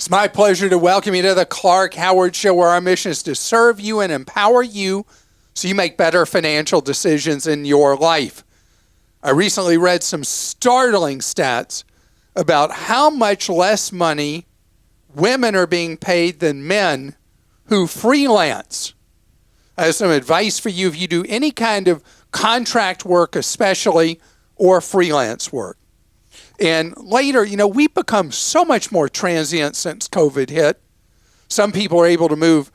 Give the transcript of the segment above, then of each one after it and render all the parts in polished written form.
It's my pleasure to welcome you to the Clark Howard Show, where our mission is to serve you and empower you so you make better financial decisions in your life. I recently read some startling stats about how much less money women are being paid than men who freelance. I have some advice for you if you do any kind of contract work, especially, or freelance work. And later, we've become so much more transient since COVID hit. Some people are able to move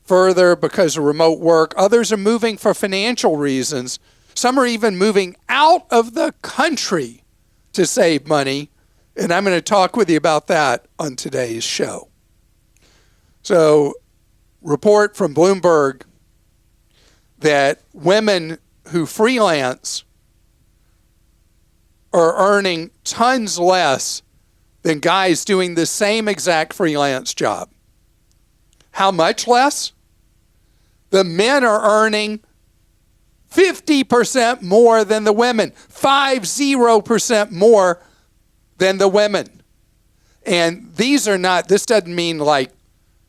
further because of remote work. Others are moving for financial reasons. Some are even moving out of the country to save money. And I'm going to talk with you about that on today's show. So, report from Bloomberg that women who freelance are earning tons less than guys doing the same exact freelance job. How much less? The men are earning 50% more than the women, 50% more than the women. And this doesn't mean like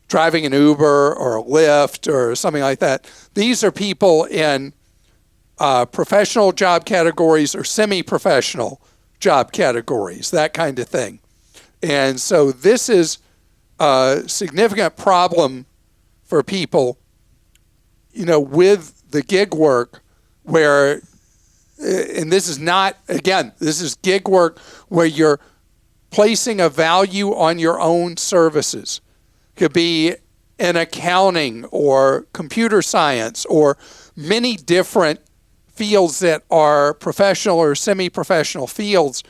driving an Uber or a Lyft or something like that. These are people in professional job categories or semi-professional job categories, that kind of thing. And so this is a significant problem for people, with the gig work where, and this is gig work where you're placing a value on your own services. It could be in accounting or computer science or many different fields that are professional or semi-professional fields.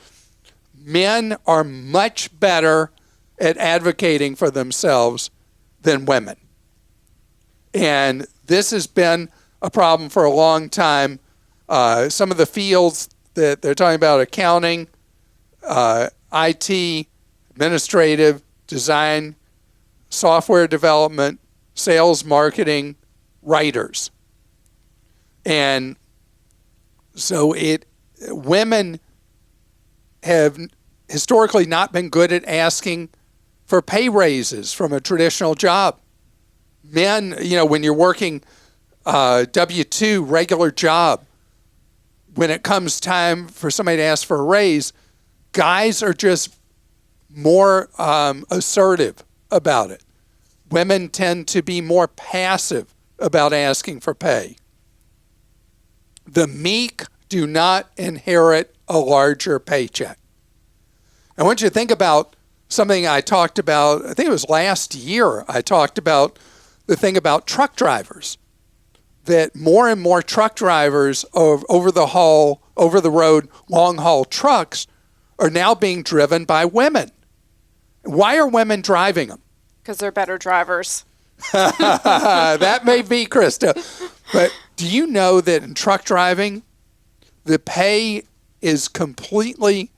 Men are much better at advocating for themselves than women. And this has been a problem for a long time. Some of the fields that they're talking about: accounting, IT, administrative, design, software development, sales, marketing, writers. And so women have historically not been good at asking for pay raises from a traditional job. Men, when you're working W-2, regular job, when it comes time for somebody to ask for a raise, guys are just more assertive about it. Women tend to be more passive about asking for pay. The meek do not inherit a larger paycheck. I want you to think about something I talked about, I think it was last year, I talked about the thing about truck drivers, that more and more truck drivers over the road, long haul trucks are now being driven by women. Why are women driving them? Because they're better drivers. That may be, Christa. But do you know that in truck driving, the pay is completely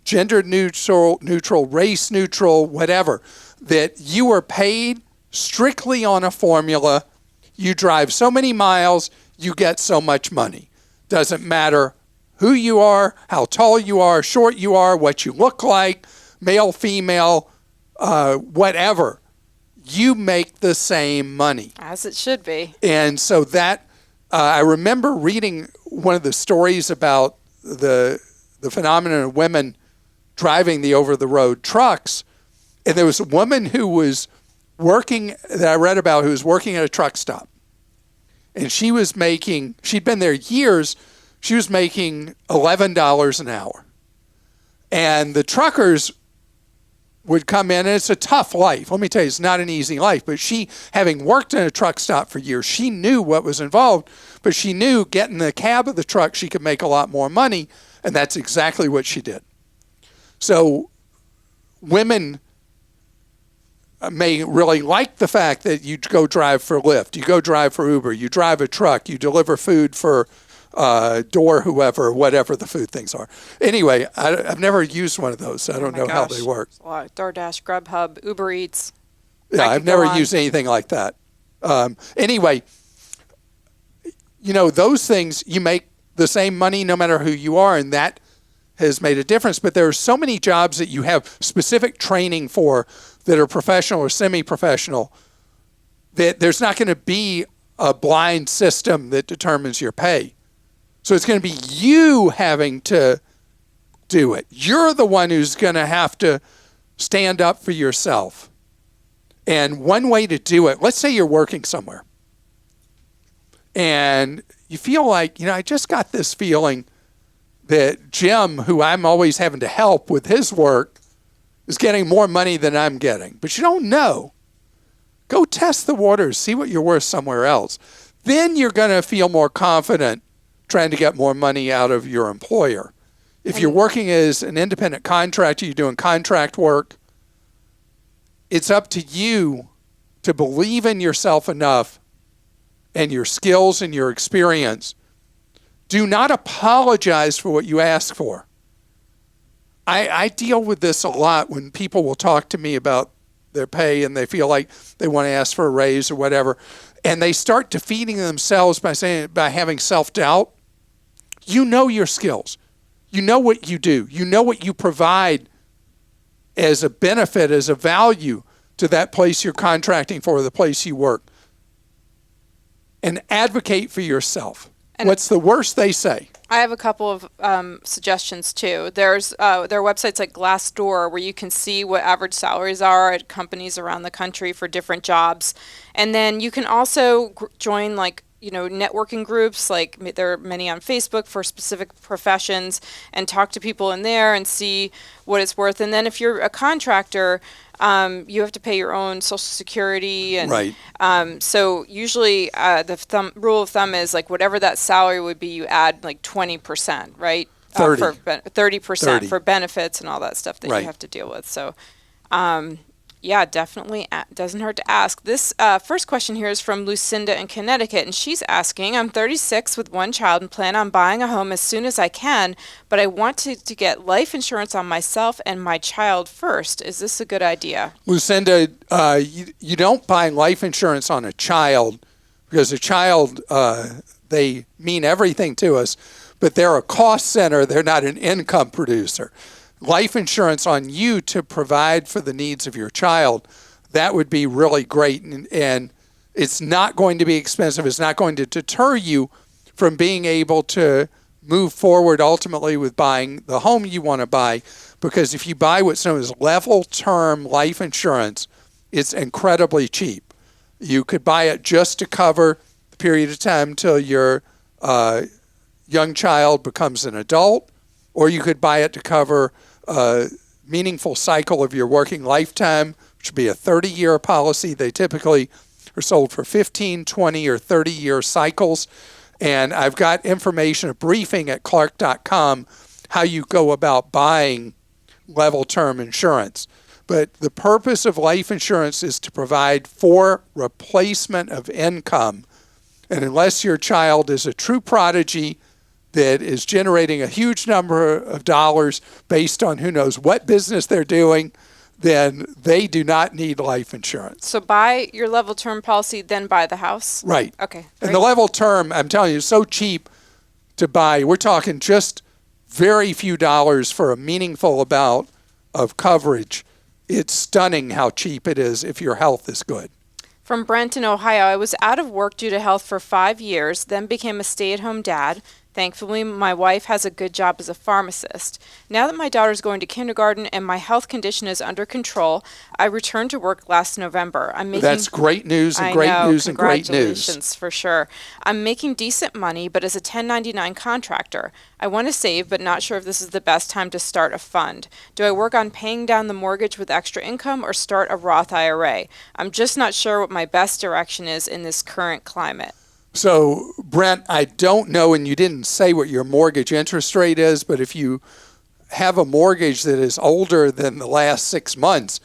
gender neutral, race neutral, whatever, that you are paid strictly on a formula. You drive so many miles, you get so much money. Doesn't matter who you are, how tall you are, short you are, what you look like, male, female, whatever. You make the same money. As it should be. And so that, I remember reading one of the stories about the phenomenon of women driving the over-the-road trucks. And there was a woman who was working, that I read about, who was working at a truck stop. And she'd been there years, she was making $11 an hour. And the truckers would come in, and it's a tough life. Let me tell you, it's not an easy life. But she, having worked in a truck stop for years, she knew what was involved. But she knew getting in the cab of the truck, she could make a lot more money. And that's exactly what she did. So women may really like the fact that you go drive for Lyft, you go drive for Uber, you drive a truck, you deliver food for Door, whoever, whatever the food things are. Anyway, I've never used one of those, so I don't know how they work. DoorDash, Grubhub, Uber Eats. Yeah, I've never used anything like that. Anyway, those things, you make the same money no matter who you are, and that has made a difference. But there are so many jobs that you have specific training for that are professional or semi-professional that there's not going to be a blind system that determines your pay. So it's going to be you having to do it. You're the one who's going to have to stand up for yourself. And one way to do it, let's say you're working somewhere and you feel like, I just got this feeling that Jim, who I'm always having to help with his work, is getting more money than I'm getting. But you don't know. Go test the waters, see what you're worth somewhere else. Then you're going to feel more confident trying to get more money out of your employer. If you're working as an independent contractor, you're doing contract work, it's up to you to believe in yourself enough and your skills and your experience. Do not apologize for what you ask for. I deal with this a lot when people will talk to me about their pay and they feel like they want to ask for a raise or whatever, and they start defeating themselves by having self-doubt. You know your skills. You know what you do. You know what you provide as a benefit, as a value to that place you're contracting for, the place you work. And advocate for yourself. And what's the worst they say? I have a couple of suggestions too. There are websites like Glassdoor where you can see what average salaries are at companies around the country for different jobs. And then you can also join networking groups, like there are many on Facebook for specific professions, and talk to people in there and see what it's worth. And then if you're a contractor, you have to pay your own Social Security. And right. So usually the rule of thumb is like whatever that salary would be, you add like 20%, right? 30% for benefits and all that stuff that you have to deal with. So yeah, definitely doesn't hurt to ask. This first question here is from Lucinda in Connecticut, and she's asking, I'm 36 with one child and plan on buying a home as soon as I can, but I want to get life insurance on myself and my child first. Is this a good idea? Lucinda, you don't buy life insurance on a child because a child, they mean everything to us, but they're a cost center. They're not an income producer. Life insurance on you to provide for the needs of your child, that would be really great. And it's not going to be expensive. It's not going to deter you from being able to move forward ultimately with buying the home you want to buy. Because if you buy what's known as level term life insurance, it's incredibly cheap. You could buy it just to cover the period of time until your young child becomes an adult, or you could buy it to cover a meaningful cycle of your working lifetime, which would be a 30-year policy. They typically are sold for 15, 20, or 30-year cycles. And I've got information, a briefing at Clark.com, how you go about buying level term insurance. But the purpose of life insurance is to provide for replacement of income. And unless your child is a true prodigy that is generating a huge number of dollars based on who knows what business they're doing, then they do not need life insurance. So buy your level term policy, then buy the house? Right. Okay. And the level term, I'm telling you, is so cheap to buy. We're talking just very few dollars for a meaningful amount of coverage. It's stunning how cheap it is if your health is good. From Brent in Ohio, I was out of work due to health for 5 years, then became a stay-at-home dad. Thankfully, my wife has a good job as a pharmacist. Now that my daughter's going to kindergarten and my health condition is under control, I returned to work last November. That's great news and great news and great news. Congratulations, for sure. I'm making decent money, but as a 1099 contractor. I want to save, but not sure if this is the best time to start a fund. Do I work on paying down the mortgage with extra income or start a Roth IRA? I'm just not sure what my best direction is in this current climate. So, Brent, I don't know, and you didn't say what your mortgage interest rate is, but if you have a mortgage that is older than the last 6 months,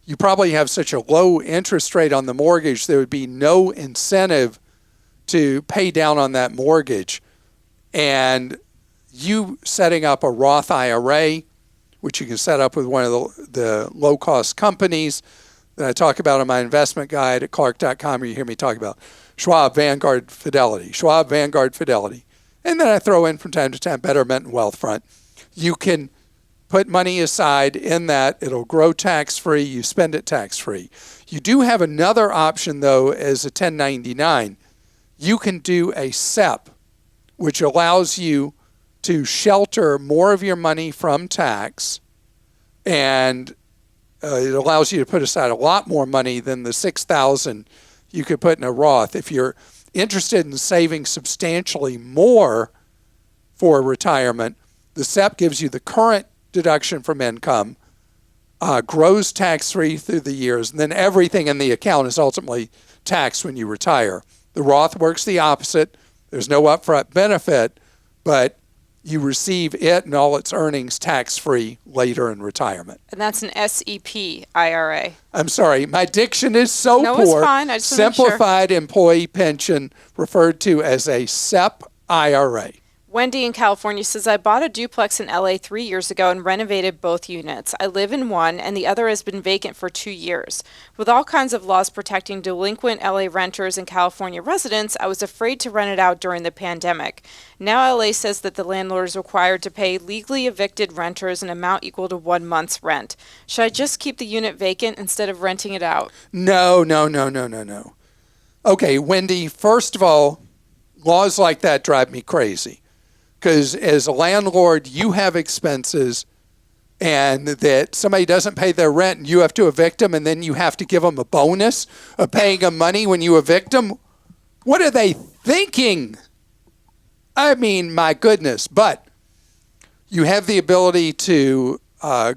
you probably have such a low interest rate on the mortgage, there would be no incentive to pay down on that mortgage. And you setting up a Roth IRA, which you can set up with one of the low-cost companies that I talk about on my investment guide at Clark.com, or you hear me talk about Schwab, Vanguard, Fidelity. And then I throw in from time to time Betterment and Wealthfront. You can put money aside in that. It'll grow tax-free. You spend it tax-free. You do have another option, though, as a 1099. You can do a SEP, which allows you to shelter more of your money from tax, and it allows you to put aside a lot more money than the $6,000 you could put in a Roth. If you're interested in saving substantially more for retirement, the SEP gives you the current deduction from income, grows tax-free through the years, and then everything in the account is ultimately taxed when you retire. The Roth works the opposite. There's no upfront benefit, but you receive it and all its earnings tax-free later in retirement. And that's an SEP IRA. I'm sorry, my diction is so No, poor. it's fine. I just wanna make sure. Simplified Employee Pension, referred to as a SEP IRA. Wendy in California says, I bought a duplex in LA 3 years ago and renovated both units. I live in one and the other has been vacant for 2 years. With all kinds of laws protecting delinquent LA renters and California residents, I was afraid to rent it out during the pandemic. Now LA says that the landlord is required to pay legally evicted renters an amount equal to 1 month's rent. Should I just keep the unit vacant instead of renting it out? No. Okay, Wendy, first of all, laws like that drive me crazy. Because as a landlord, you have expenses, and that somebody doesn't pay their rent and you have to evict them, and then you have to give them a bonus of paying them money when you evict them. What are they thinking? I mean, my goodness. But you have the ability to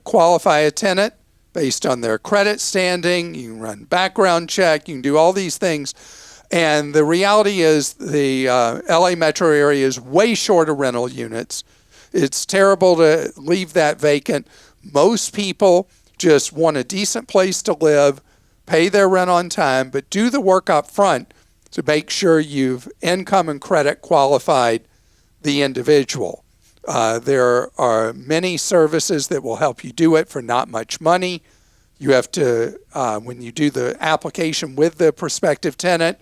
qualify a tenant based on their credit standing. You can run background check. You can do all these things. And the reality is the LA metro area is way short of rental units. It's terrible to leave that vacant. Most people just want a decent place to live, pay their rent on time, but do the work up front to make sure you've income and credit qualified the individual. There are many services that will help you do it for not much money. You have to, when you do the application with the prospective tenant,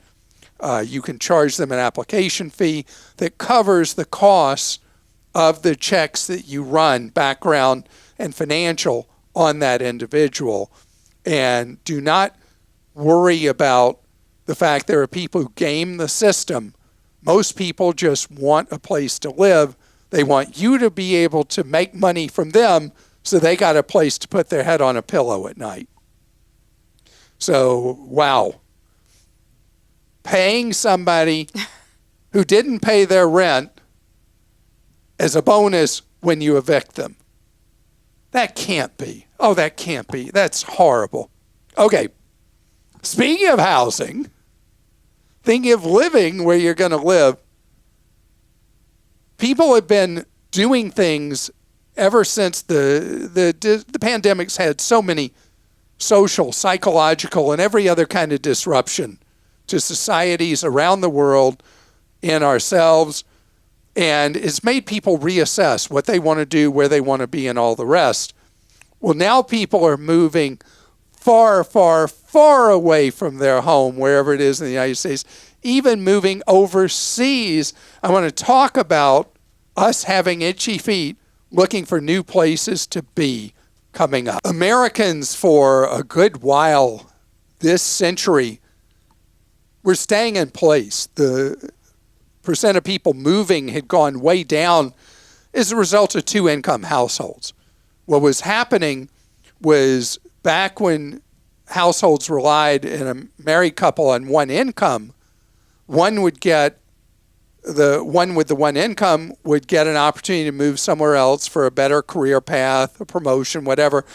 you can charge them an application fee that covers the costs of the checks that you run, background and financial, on that individual. And do not worry about the fact there are people who game the system. Most people just want a place to live. They want you to be able to make money from them so they got a place to put their head on a pillow at night. So, wow. Paying somebody who didn't pay their rent as a bonus when you evict them. That can't be. Oh, that can't be. That's horrible. Okay. Speaking of housing, thinking of living where you're going to live, people have been doing things ever since the pandemic's had so many social, psychological, and every other kind of disruption to societies around the world and ourselves, and it's made people reassess what they want to do, where they want to be, and all the rest. Well, now people are moving far, far, far away from their home, wherever it is in the United States, even moving overseas. I want to talk about us having itchy feet, looking for new places to be coming up. Americans, for a good while this century, we're staying in place. The percent of people moving had gone way down as a result of two-income households. What was happening was back when households relied in a married couple on one income, one would get the one with the one income would get an opportunity to move somewhere else for a better career path, a promotion, whatever,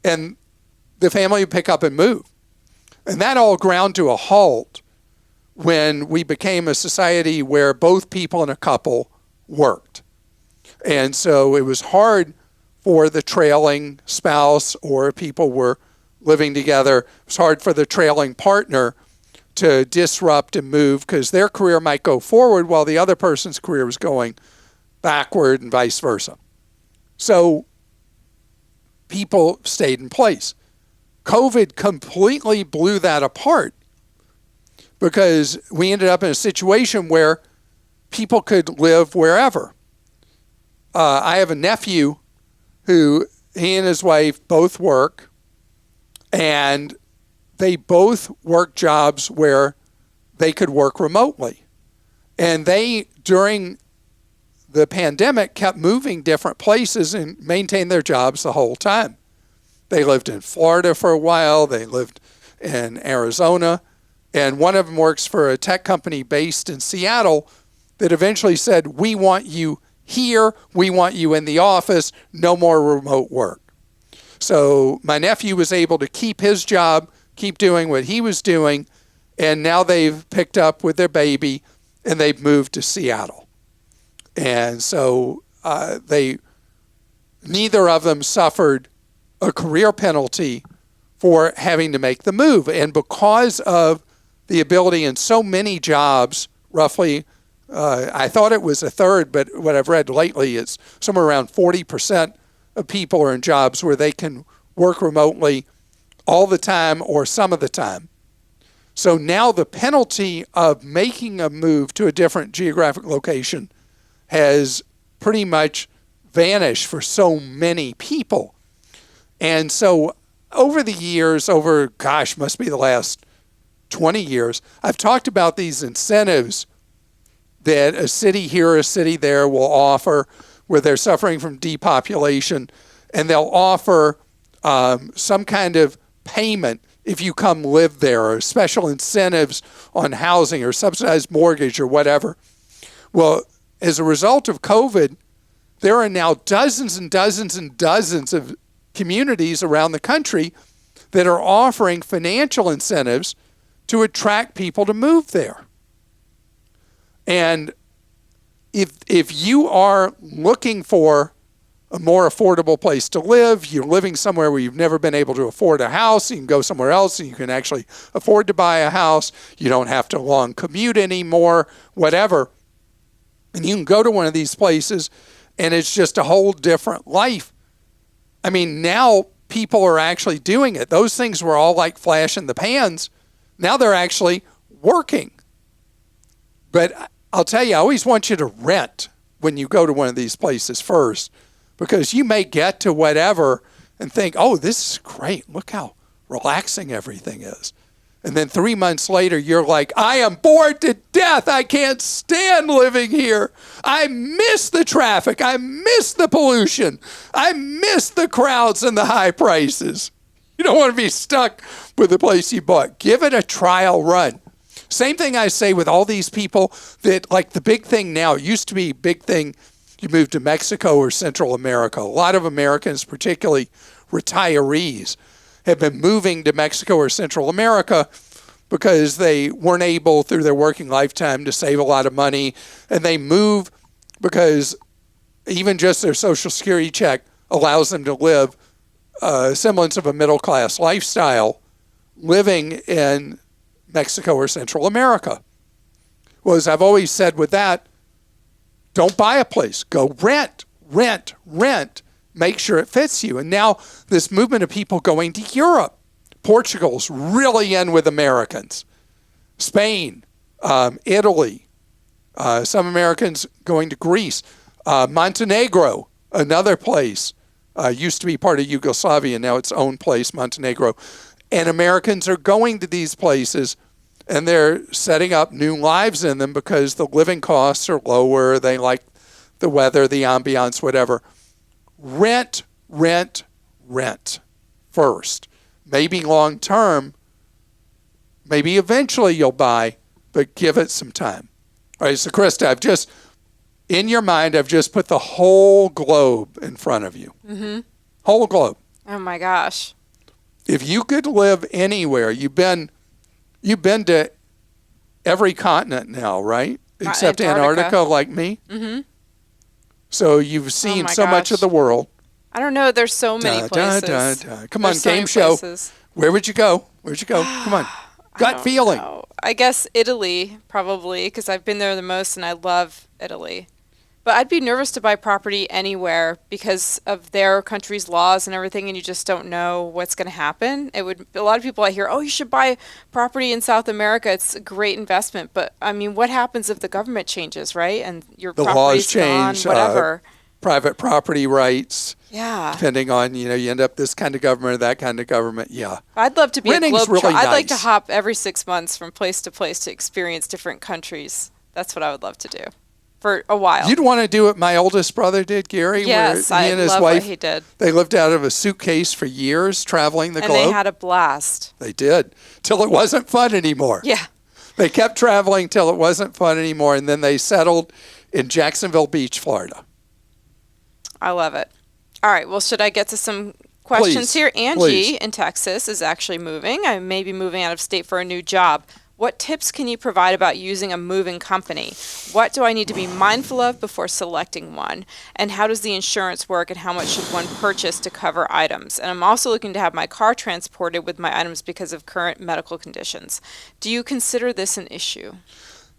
and the family would pick up and move. And that all ground to a halt when we became a society where both people in a couple worked. And so it was hard for the trailing spouse, or people were living together, it was hard for the trailing partner to disrupt and move because their career might go forward while the other person's career was going backward and vice versa. So people stayed in place. COVID completely blew that apart because we ended up in a situation where people could live wherever. I have a nephew who he and his wife both work, and they both work jobs where they could work remotely. And they, during the pandemic, kept moving different places and maintained their jobs the whole time. They lived in Florida for a while. They lived in Arizona. And one of them works for a tech company based in Seattle that eventually said, we want you here. We want you in the office. No more remote work. So my nephew was able to keep his job, keep doing what he was doing. And now they've picked up with their baby and they've moved to Seattle. And so neither of them suffered a career penalty for having to make the move. And because of the ability in so many jobs, roughly, I thought it was a third, but what I've read lately is somewhere around 40% of people are in jobs where they can work remotely all the time or some of the time. So now the penalty of making a move to a different geographic location has pretty much vanished for so many people. And so over the years, must be the last 20 years, I've talked about these incentives that a city here or a city there will offer where they're suffering from depopulation, and they'll offer some kind of payment if you come live there, or special incentives on housing or subsidized mortgage or whatever. Well, as a result of COVID, there are now dozens and dozens and dozens of communities around the country that are offering financial incentives to attract people to move there. And if you are looking for a more affordable place to live, you're living somewhere where you've never been able to afford a house, you can go somewhere else and you can actually afford to buy a house, you don't have to long commute anymore, whatever. And you can go to one of these places and it's just a whole different life. I mean, now people are actually doing it. Those things were all like flash in the pans. Now they're actually working. But I'll tell you, I always want you to rent when you go to one of these places first, because you may get to whatever and think, oh, this is great. Look how relaxing everything is. And then 3 months later, you're like, I am bored to death. I can't stand living here. I miss the traffic. I miss the pollution. I miss the crowds and the high prices. You don't want to be stuck with the place you bought. Give it a trial run. Same thing I say with all these people that, like, the big thing now, it used to be a big thing, you move to Mexico or Central America. A lot of Americans, particularly retirees, have been moving to Mexico or Central America because they weren't able through their working lifetime to save a lot of money. And they move because even just their Social Security check allows them to live a semblance of a middle-class lifestyle living in Mexico or Central America. Well, as I've always said with that, don't buy a place. Go rent. Make sure it fits you. And now this movement of people going to Europe. Portugal's really in with Americans. Spain, Italy, some Americans going to Greece. Montenegro, another place, used to be part of Yugoslavia, now its own place, Montenegro. And Americans are going to these places and they're setting up new lives in them because the living costs are lower. They like the weather, the ambiance, whatever. Rent first. Maybe long term, maybe eventually you'll buy, but give it some time. All right, so Christa, in your mind, I've just put the whole globe in front of you. Mm-hmm. Whole globe. Oh my gosh. If you could live anywhere, you've been to every continent now, right? Except Antarctica, like me. Mm-hmm. So you've seen so much of the world. I don't know. There's so many places. Come on, game show. Where would you go? Come on. Gut feeling. I guess Italy, probably, because I've been there the most and I love Italy. But I'd be nervous to buy property anywhere because of their country's laws and everything, and you just don't know what's going to happen. A lot of people I hear, oh, you should buy property in South America. It's a great investment. But, I mean, what happens if the government changes, right? And your property's gone, whatever. private property rights. Yeah. Depending on, you end up this kind of government or that kind of government. Yeah. I'd love to be Renting's a globetrotter. really I'd like nice. to hop every 6 months from place to place to experience different countries. That's what I would love to do for a while. You'd want to do what my oldest brother did, Gary. Yes, where he I and his love wife, what he did. They lived out of a suitcase for years, traveling the globe. And they had a blast. They did, till it wasn't fun anymore. Yeah. They kept traveling till it wasn't fun anymore, and then they settled in Jacksonville Beach, Florida. I love it. All right, well, should I get to some questions here? Angie in Texas is actually moving. I may be moving out of state for a new job. What tips can you provide about using a moving company? What do I need to be mindful of before selecting one? And how does the insurance work, and how much should one purchase to cover items? And I'm also looking to have my car transported with my items because of current medical conditions. Do you consider this an issue?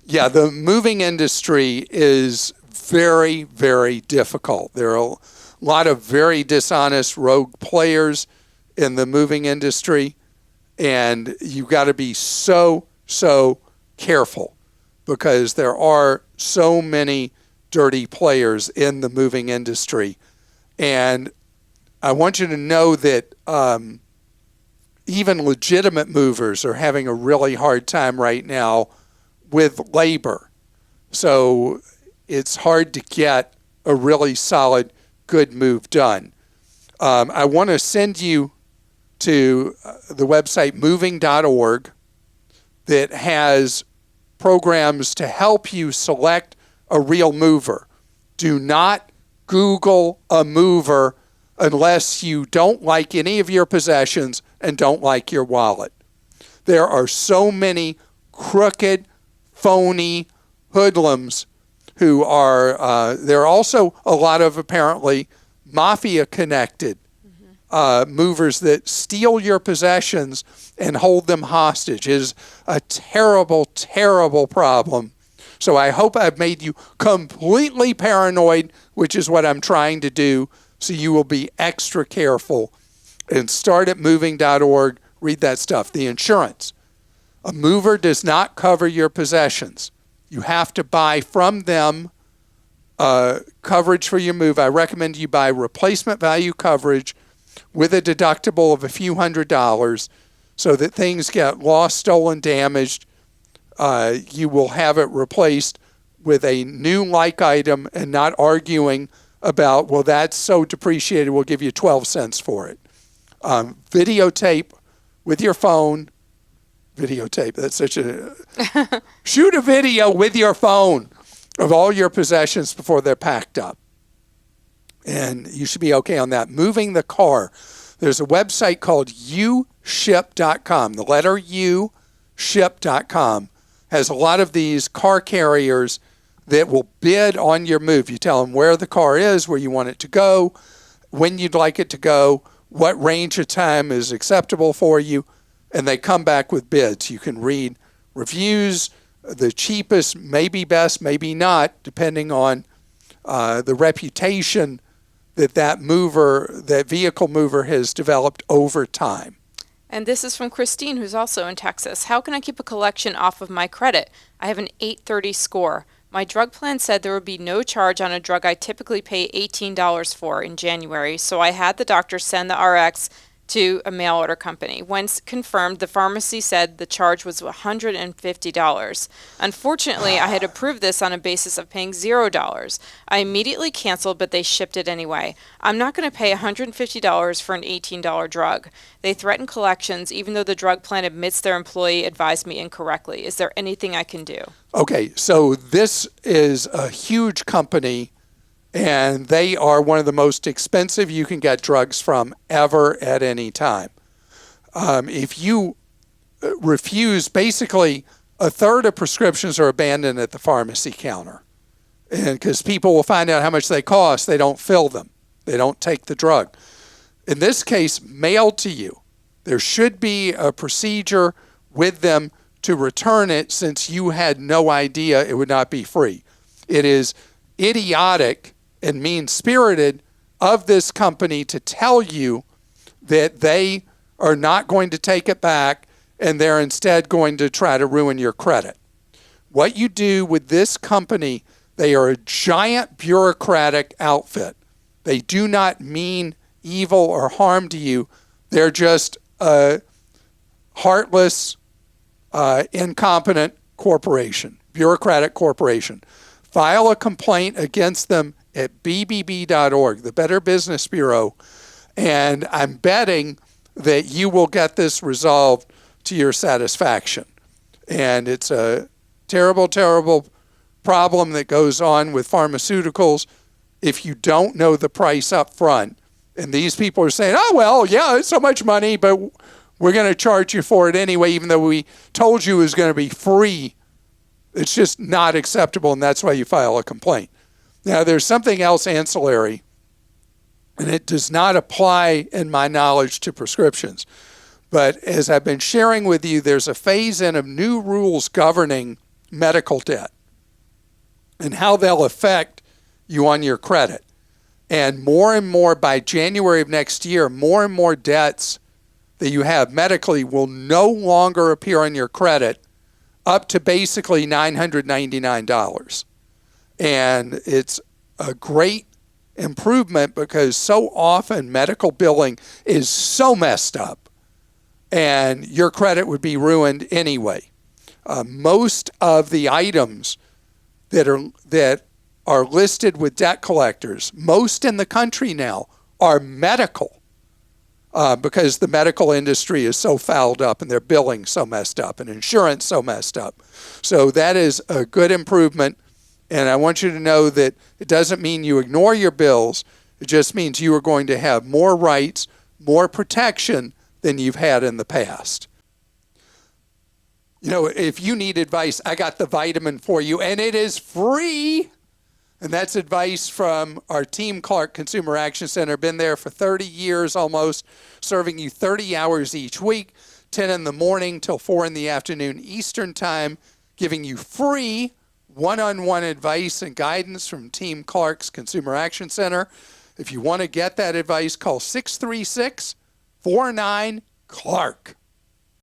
Yeah, the moving industry is very, very difficult. There are a lot of very dishonest rogue players in the moving industry, and you've got to be so careful because there are so many dirty players in the moving industry. And I want you to know that even legitimate movers are having a really hard time right now with labor. So it's hard to get a really solid, good move done. I want to send you to the website moving.org that has programs to help you select a real mover. Do not Google a mover unless you don't like any of your possessions and don't like your wallet. There are so many crooked, phony hoodlums who are, there are also a lot of apparently mafia-connected movers that steal your possessions and hold them hostage. It is a terrible, terrible problem. So I hope I've made you completely paranoid, which is what I'm trying to do, so you will be extra careful. And start at moving.org, read that stuff. The insurance. A mover does not cover your possessions. You have to buy from them coverage for your move. I recommend you buy replacement value coverage with a deductible of a few $100s so that things get lost, stolen, damaged. You will have it replaced with a new like item and not arguing about, well, that's so depreciated, we'll give you 12 cents for it. Videotape with your phone. Videotape, that's such a... Shoot a video with your phone of all your possessions before they're packed up. And you should be okay on that. Moving the car. There's a website called uship.com. The letter U, ship.com, has a lot of these car carriers that will bid on your move. You tell them where the car is, where you want it to go, when you'd like it to go, what range of time is acceptable for you, and they come back with bids. You can read reviews. The cheapest may be best, maybe not, depending on the reputation that vehicle mover has developed over time. And this is from Christine, who's also in Texas. How can I keep a collection off of my credit? I have an 830 score. My drug plan said there would be no charge on a drug I typically pay $18 for in January, so I had the doctor send the RX to a mail order company. Once confirmed, the pharmacy said the charge was $150. Unfortunately, I had approved this on a basis of paying $0. I immediately canceled, but they shipped it anyway. I'm not going to pay $150 for an $18 drug. They threaten collections, even though the drug plan admits their employee advised me incorrectly. Is there anything I can do? Okay, so this is a huge company, and they are one of the most expensive you can get drugs from ever at any time. If you refuse, basically a third of prescriptions are abandoned at the pharmacy counter. And because people will find out how much they cost, they don't fill them. They don't take the drug. In this case, mailed to you. There should be a procedure with them to return it, since you had no idea it would not be free. It is idiotic and mean-spirited of this company to tell you that they are not going to take it back and they're instead going to try to ruin your credit. What you do with this company, They are a giant bureaucratic outfit. They do not mean evil or harm to you. They're just a heartless, incompetent corporation, bureaucratic corporation. File a complaint against them at bbb.org, the Better Business Bureau, and I'm betting that you will get this resolved to your satisfaction. And it's a terrible, terrible problem that goes on with pharmaceuticals if you don't know the price up front. And these people are saying, oh, well, yeah, it's so much money, but we're going to charge you for it anyway, even though we told you it was going to be free. It's just not acceptable, and that's why you file a complaint. Now, there's something else ancillary, and it does not apply, in my knowledge, to prescriptions. But as I've been sharing with you, there's a phase-in of new rules governing medical debt and how they'll affect you on your credit. And more by January of next year, more and more debts that you have medically will no longer appear on your credit up to basically $999. And it's a great improvement because so often medical billing is so messed up and your credit would be ruined anyway. Most of the items that are listed with debt collectors, most in the country now, are medical. Because the medical industry is so fouled up and their billing so messed up and insurance so messed up. So that is a good improvement. And I want you to know that it doesn't mean you ignore your bills. It just means you are going to have more rights, more protection than you've had in the past. You know, if you need advice, I got the vitamin for you, and it is free. And that's advice from our Team Clark Consumer Action Center. Been there for 30 years almost, serving you 30 hours each week, 10 in the morning till 4 in the afternoon Eastern Time, giving you free one-on-one advice and guidance from Team Clark's Consumer Action Center. If you want to get that advice, call 636-49-CLARK.